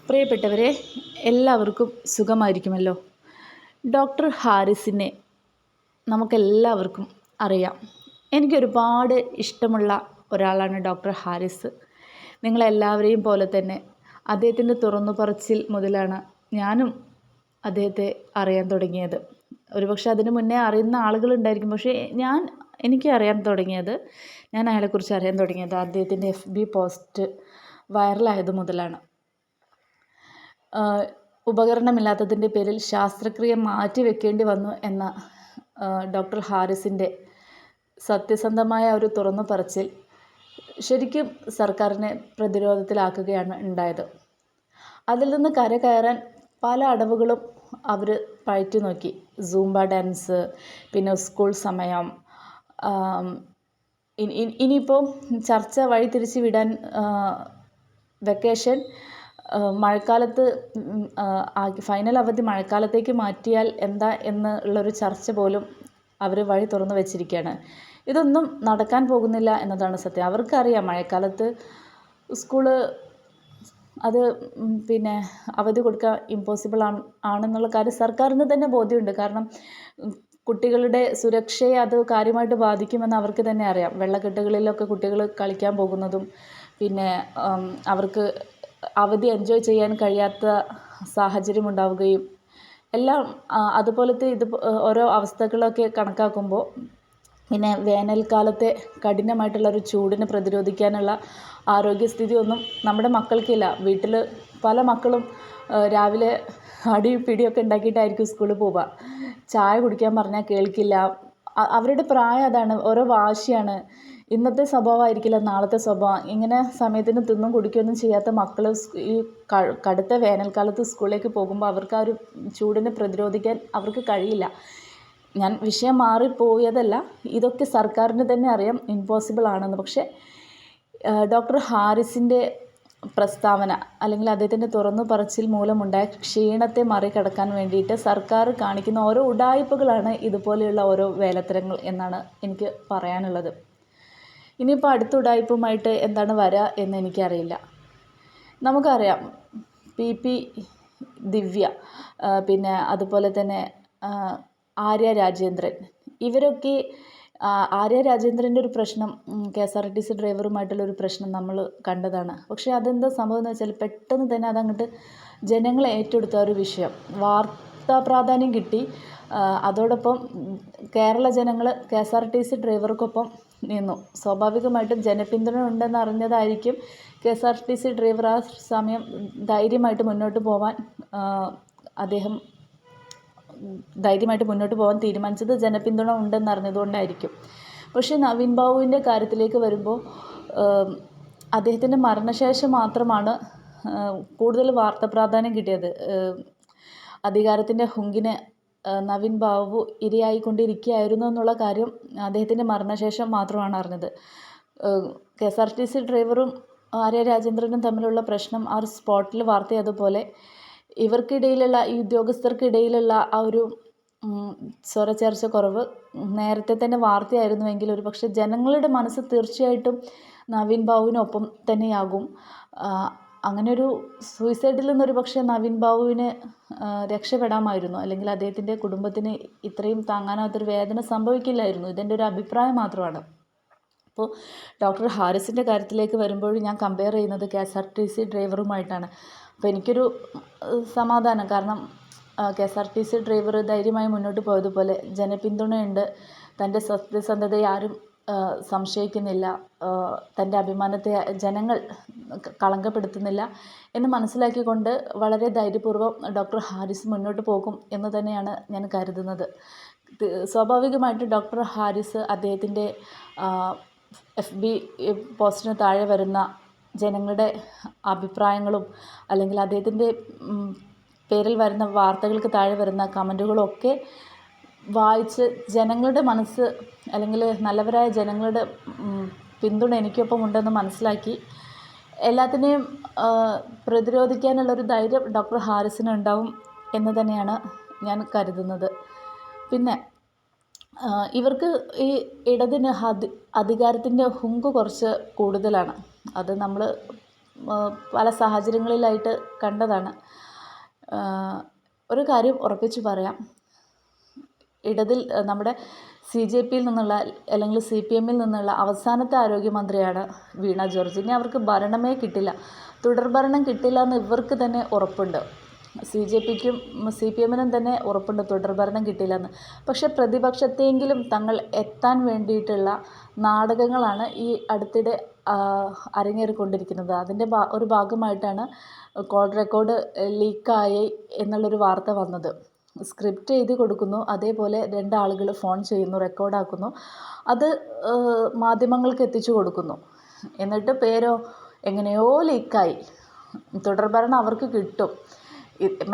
പ്രിയപ്പെട്ടവരെ, എല്ലാവർക്കും സുഖമായിരിക്കുമല്ലോ. ഡോക്ടർ ഹാരിസിനെ നമുക്കെല്ലാവർക്കും അറിയാം. എനിക്കൊരുപാട് ഇഷ്ടമുള്ള ഒരാളാണ് ഡോക്ടർ ഹാരിസ്. നിങ്ങളെല്ലാവരെയും പോലെ തന്നെ അദ്ദേഹത്തിൻ്റെ തുറന്നുപറച്ചിൽ മുതലാണ് ഞാനും അദ്ദേഹത്തെ അറിയാൻ തുടങ്ങിയത്. ഒരുപക്ഷെ അതിന് മുന്നേ അറിയുന്ന ആളുകളുണ്ടായിരിക്കും, പക്ഷേ എനിക്ക് അറിയാൻ തുടങ്ങിയത്, ഞാൻ അയാളെക്കുറിച്ച് അറിയാൻ തുടങ്ങിയത് അദ്ദേഹത്തിൻ്റെ FB പോസ്റ്റ് വൈറലായത് മുതലാണ്. ഉപകരണമില്ലാത്തതിൻ്റെ പേരിൽ ശസ്ത്രക്രിയ മാറ്റിവെക്കേണ്ടി വന്നു എന്ന ഡോക്ടർ ഹാരിസിൻ്റെ സത്യസന്ധമായ ഒരു തുറന്നു പറച്ചിൽ ശരിക്കും സർക്കാരിനെ പ്രതിരോധത്തിലാക്കുകയാണ് ഉണ്ടായത്. അതിൽ നിന്ന് കരകയറാൻ പല അടവുകളും അവർ പയറ്റി നോക്കി. സൂംബ ഡാൻസ്, പിന്നെ സ്കൂൾ സമയം, ഇനിയിപ്പോൾ ചർച്ച വഴി തിരിച്ച് വിടാൻ വെക്കേഷൻ മഴക്കാലത്ത് ഫൈനൽ അവധി മഴക്കാലത്തേക്ക് മാറ്റിയാൽ എന്താ എന്നുള്ളൊരു ചർച്ച പോലും അവർ വഴി തുറന്നു വെച്ചിരിക്കുകയാണ്. ഇതൊന്നും നടക്കാൻ പോകുന്നില്ല എന്നതാണ് സത്യം. അവർക്കറിയാം മഴക്കാലത്ത് സ്കൂള് അത് പിന്നെ അവധി കൊടുക്കുക ഇമ്പോസിബിൾ ആണെന്നുള്ള കാര്യം സർക്കാരിന് തന്നെ ബോധ്യമുണ്ട്. കാരണം കുട്ടികളുടെ സുരക്ഷയെ അത് കാര്യമായിട്ട് ബാധിക്കുമെന്ന് അവർക്ക് തന്നെ അറിയാം. വെള്ളക്കെട്ടുകളിലൊക്കെ കുട്ടികൾ കളിക്കാൻ പോകുന്നതും പിന്നെ അവർക്ക് അവധി എൻജോയ് ചെയ്യാൻ കഴിയാത്ത സാഹചര്യം ഉണ്ടാവുകയും എല്ലാം അതുപോലത്തെ ഓരോ അവസ്ഥകളൊക്കെ കണക്കാക്കുമ്പോൾ പിന്നെ വേനൽക്കാലത്തെ കഠിനമായിട്ടുള്ളൊരു ചൂടിനെ പ്രതിരോധിക്കാനുള്ള ആരോഗ്യസ്ഥിതി ഒന്നും നമ്മുടെ മക്കൾക്കില്ല. വീട്ടിൽ പല മക്കളും രാവിലെ അടിയും പിടിയൊക്കെ ഉണ്ടാക്കിയിട്ടായിരിക്കും സ്കൂളിൽ പോവുക. ചായ കുടിക്കാൻ പറഞ്ഞാൽ കേൾക്കില്ല. അവരുടെ പ്രായം അതാണ്, ഓരോ വാശിയാണ്. ഇന്നത്തെ സ്വഭാവമായിരിക്കില്ല നാളത്തെ സ്വഭാവം. ഇങ്ങനെ സമയത്തിന് തിന്നും കുടിക്കുകയൊന്നും ചെയ്യാത്ത മക്കൾ ഈ കടുത്ത വേനൽക്കാലത്ത് സ്കൂളിലേക്ക് പോകുമ്പോൾ അവർക്ക് ആ ഒരു ചൂടിനെ പ്രതിരോധിക്കാൻ അവർക്ക് കഴിയില്ല. ഞാൻ വിഷയം മാറിപ്പോയതല്ല, ഇതൊക്കെ സർക്കാരിന് തന്നെ അറിയാം ഇമ്പോസിബിൾ ആണെന്ന്. പക്ഷേ ഡോക്ടർ ഹാരിസിൻ്റെ പ്രസ്താവന അല്ലെങ്കിൽ അദ്ദേഹത്തിൻ്റെ തുറന്നു പറച്ചിൽ മൂലമുണ്ടായ ക്ഷീണത്തെ മറികടക്കാൻ വേണ്ടിയിട്ട് സർക്കാർ കാണിക്കുന്ന ഓരോ ഉഡായിപ്പുകളാണ് ഇതുപോലെയുള്ള ഓരോ വേലത്തരങ്ങൾ എന്നാണ് എനിക്ക് പറയാനുള്ളത്. ഇനിയിപ്പോൾ അടുത്ത ഉഡായിപ്പുമായിട്ട് എന്താണ് വരിക എന്ന് എനിക്കറിയില്ല. നമുക്കറിയാം PP ദിവ്യ, പിന്നെ അതുപോലെ തന്നെ ആര്യ രാജേന്ദ്രൻ, ഇവരൊക്കെ ആര്യ രാജേന്ദ്രൻ്റെ ഒരു പ്രശ്നം KSRTC ഡ്രൈവറുമായിട്ടുള്ളൊരു പ്രശ്നം നമ്മൾ കണ്ടതാണ്. പക്ഷേ അതെന്താ സംഭവം എന്ന് വെച്ചാൽ പെട്ടെന്ന് തന്നെ അതങ്ങോട്ട് ജനങ്ങൾ ഏറ്റെടുത്ത ഒരു വിഷയം, വാർത്താ പ്രാധാന്യം കിട്ടി. അതോടൊപ്പം കേരള ജനങ്ങൾ KSRTC ഡ്രൈവർക്കൊപ്പം നിന്നു. സ്വാഭാവികമായിട്ടും ജനപിന്തുണ ഉണ്ടെന്ന് അറിഞ്ഞതായിരിക്കും KSRTC ഡ്രൈവർ ആ സമയം ധൈര്യമായിട്ട് മുന്നോട്ട് പോകാൻ തീരുമാനിച്ചത് ജനപിന്തുണ ഉണ്ടെന്ന് അറിഞ്ഞതുകൊണ്ടായിരിക്കും. പക്ഷേ നവീൻ ബാബുവിൻ്റെ കാര്യത്തിലേക്ക് വരുമ്പോൾ അദ്ദേഹത്തിൻ്റെ മരണശേഷം മാത്രമാണ് കൂടുതൽ വാർത്താ പ്രാധാന്യം കിട്ടിയത്. അധികാരത്തിൻ്റെ ഹുങ്കിന് നവീൻ ബാബു ഇരയായിക്കൊണ്ടിരിക്കുകയായിരുന്നു എന്നുള്ള കാര്യം അദ്ദേഹത്തിൻ്റെ മരണശേഷം മാത്രമാണ് അറിഞ്ഞത്. KSRTC ഡ്രൈവറും ആര്യ രാജേന്ദ്രനും തമ്മിലുള്ള പ്രശ്നം ആ ഒരു സ്പോട്ടിൽ വാർത്തയായതുപോലെ ഇവർക്കിടയിലുള്ള ഈ ഉദ്യോഗസ്ഥർക്കിടയിലുള്ള ആ ഒരു സ്വരച്ചേർച്ച കുറവ് നേരത്തെ തന്നെ വാർത്തയായിരുന്നുവെങ്കിൽ ഒരു പക്ഷേ ജനങ്ങളുടെ മനസ്സ് തീർച്ചയായിട്ടും നവീൻ ബാബുവിനൊപ്പം തന്നെയാകും. അങ്ങനെ ഒരു സൂയിസൈഡിൽ നിന്നൊരു പക്ഷേ നവീൻ ബാബുവിന് രക്ഷപ്പെടാമായിരുന്നു, അല്ലെങ്കിൽ അദ്ദേഹത്തിൻ്റെ കുടുംബത്തിന് ഇത്രയും താങ്ങാനാവാത്തൊരു വേദന സംഭവിക്കില്ലായിരുന്നു. ഇതെൻ്റെ ഒരു അഭിപ്രായം മാത്രമാണ്. അപ്പോൾ ഡോക്ടർ ഹാരിസിൻ്റെ കാര്യത്തിലേക്ക് വരുമ്പോൾ ഞാൻ കമ്പയർ ചെയ്യുന്നത് KSRTC ഡ്രൈവറുമായിട്ടാണ്. അപ്പോൾ എനിക്കൊരു സമാധാനം, കാരണം KSRTC ഡ്രൈവർ ധൈര്യമായി മുന്നോട്ട് പോയതുപോലെ ജനപിന്തുണയുണ്ട്. തൻ്റെ സത്യസന്ധതയെ ആരും സംശയിക്കുന്നില്ല. തൻ്റെ അഭിമാനത്തെ ജനങ്ങൾ കളങ്കപ്പെടുത്തുന്നില്ല എന്ന് മനസ്സിലാക്കിക്കൊണ്ട് വളരെ ധൈര്യപൂർവ്വം ഡോക്ടർ ഹാരിസ് മുന്നോട്ട് പോകും എന്ന് തന്നെയാണ് ഞാൻ കരുതുന്നത്. സ്വാഭാവികമായിട്ട് ഡോക്ടർ ഹാരിസ് അദ്ദേഹത്തിൻ്റെ FB പോസ്റ്റിന് താഴെ വരുന്ന ജനങ്ങളുടെ അഭിപ്രായങ്ങളും അല്ലെങ്കിൽ അദ്ദേഹത്തിൻ്റെ പേരിൽ വരുന്ന വാർത്തകൾക്ക് താഴെ വരുന്ന കമൻറ്റുകളും ഒക്കെ വായിച്ച് ജനങ്ങളുടെ മനസ്സ് അല്ലെങ്കിൽ നല്ലവരായ ജനങ്ങളുടെ പിന്തുണ എനിക്കൊപ്പം ഉണ്ടെന്ന് മനസ്സിലാക്കി എല്ലാത്തിനെയും പ്രതിരോധിക്കാനുള്ളൊരു ധൈര്യം ഡോക്ടർ ഹാരിസിന് ഉണ്ടാവും എന്ന് തന്നെയാണ് ഞാൻ കരുതുന്നത്. പിന്നെ ഇവർക്ക് ഈ ഇടതിന് അധികാരത്തിൻ്റെ ഹുങ്ക് കുറച്ച് കൂടുതലാണ്. അത് നമ്മൾ പല സാഹചര്യങ്ങളിലായിട്ട് കണ്ടതാണ്. ഒരു കാര്യം ഉറപ്പിച്ച് പറയാം, നമ്മുടെ CJPയിൽ നിന്നുള്ള അല്ലെങ്കിൽ CPMൽ നിന്നുള്ള അവസാനത്തെ ആരോഗ്യമന്ത്രിയാണ് വീണ ജോർജ്. ഇനി അവർക്ക് ഭരണമേ കിട്ടില്ല, തുടർഭരണം കിട്ടില്ല എന്ന് ഇവർക്ക് തന്നെ ഉറപ്പുണ്ട്. CJPക്കും CPMനും തന്നെ ഉറപ്പുണ്ട് തുടർഭരണം കിട്ടില്ലെന്ന്. പക്ഷേ പ്രതിപക്ഷത്തെങ്കിലും തങ്ങൾ എത്താൻ വേണ്ടിയിട്ടുള്ള നാടകങ്ങളാണ് ഈ അടുത്തിടെ അരങ്ങേറിക്കൊണ്ടിരിക്കുന്നത്. അതിൻ്റെ ഒരു ഭാഗമായിട്ടാണ് കോൾ റെക്കോർഡ് ലീക്കായി എന്നുള്ളൊരു വാർത്ത വന്നത്. സ്ക്രിപ്റ്റ് എഴുതി കൊടുക്കുന്നു, അതേപോലെ 2 ആളുകൾ ഫോൺ ചെയ്യുന്നു, റെക്കോർഡാക്കുന്നു, അത് മാധ്യമങ്ങൾക്ക് എത്തിച്ചു കൊടുക്കുന്നു. എന്നിട്ട് പേരോ എങ്ങനെയോ ലീക്കായി. തുടർഭരണം അവർക്ക് കിട്ടും,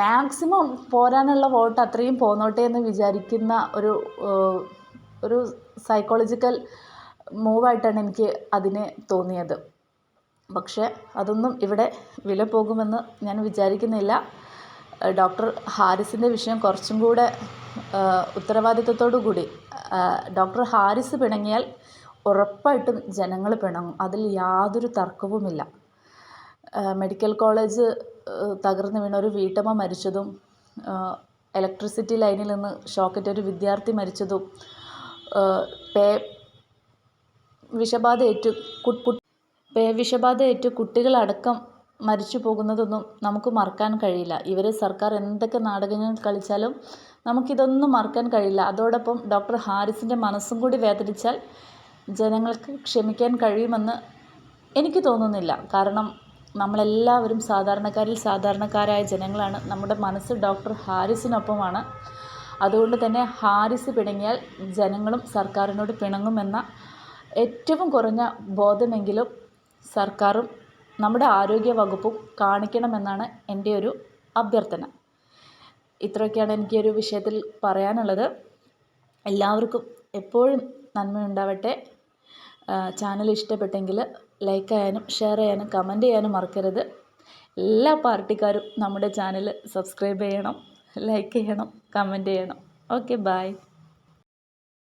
മാക്സിമം പോരാനുള്ള വോട്ട് അത്രയും പോന്നോട്ടെ എന്ന് വിചാരിക്കുന്ന ഒരു സൈക്കോളജിക്കൽ മൂവായിട്ടാണ് എനിക്ക് അതിനെ തോന്നിയത്. പക്ഷേ അതൊന്നും ഇവിടെ വില പോകുമെന്ന് ഞാൻ വിചാരിക്കുന്നില്ല. ഡോക്ടർ ഹാരിസിൻ്റെ വിഷയം കുറച്ചും കൂടെ ഉത്തരവാദിത്വത്തോടു കൂടി, ഡോക്ടർ ഹാരിസ് പിണങ്ങിയാൽ ഉറപ്പായിട്ടും ജനങ്ങൾ പിണങ്ങും, അതിൽ യാതൊരു തർക്കവുമില്ല. മെഡിക്കൽ കോളേജ് തകർന്നു വീണ ഒരു വീട്ടമ്മ മരിച്ചതും, ഇലക്ട്രിസിറ്റി ലൈനിൽ നിന്ന് ഷോക്കേറ്റ ഒരു വിദ്യാർത്ഥി മരിച്ചതും, വിഷബാധയേറ്റ് കുട്ടികളടക്കം മരിച്ചു പോകുന്നതൊന്നും നമുക്ക് മറക്കാൻ കഴിയില്ല. സർക്കാർ എന്തൊക്കെ നാടകങ്ങൾ കളിച്ചാലും നമുക്കിതൊന്നും മറക്കാൻ കഴിയില്ല. അതോടൊപ്പം ഡോക്ടർ ഹാരിസിൻ്റെ മനസ്സും കൂടി വേദനിച്ചാൽ ജനങ്ങൾക്ക് ക്ഷമിക്കാൻ കഴിയുമെന്ന് എനിക്ക് തോന്നുന്നില്ല. കാരണം നമ്മളെല്ലാവരും സാധാരണക്കാരിൽ സാധാരണക്കാരായ ജനങ്ങളാണ്. നമ്മുടെ മനസ്സ് ഡോക്ടർ ഹാരിസിനൊപ്പമാണ്. അതുകൊണ്ട് തന്നെ ഹാരിസ് പിണങ്ങിയാൽ ജനങ്ങളും സർക്കാരിനോട് പിണങ്ങുമെന്ന ഏറ്റവും കുറഞ്ഞ ബോധമെങ്കിലും സർക്കാരും നമ്മുടെ ആരോഗ്യ വകുപ്പും കാണിക്കണമെന്നാണ് എൻ്റെ ഒരു അഭ്യർത്ഥന. ഇത്രയൊക്കെയാണ് എനിക്ക് ഒരു വിഷയത്തിൽ പറയാനുള്ളത്. എല്ലാവർക്കും എപ്പോഴും നന്മയുണ്ടാവട്ടെ. ചാനൽ ഇഷ്ടപ്പെട്ടെങ്കിൽ ലൈക്ക് ചെയ്യാനും ഷെയർ ചെയ്യാനും കമൻറ്റ് ചെയ്യാനും മറക്കരുത്. എല്ലാ പാർട്ടിക്കാരും നമ്മുടെ ചാനൽ സബ്സ്ക്രൈബ് ചെയ്യണം, ലൈക്ക് ചെയ്യണം, കമൻറ്റ് ചെയ്യണം. Okay, by.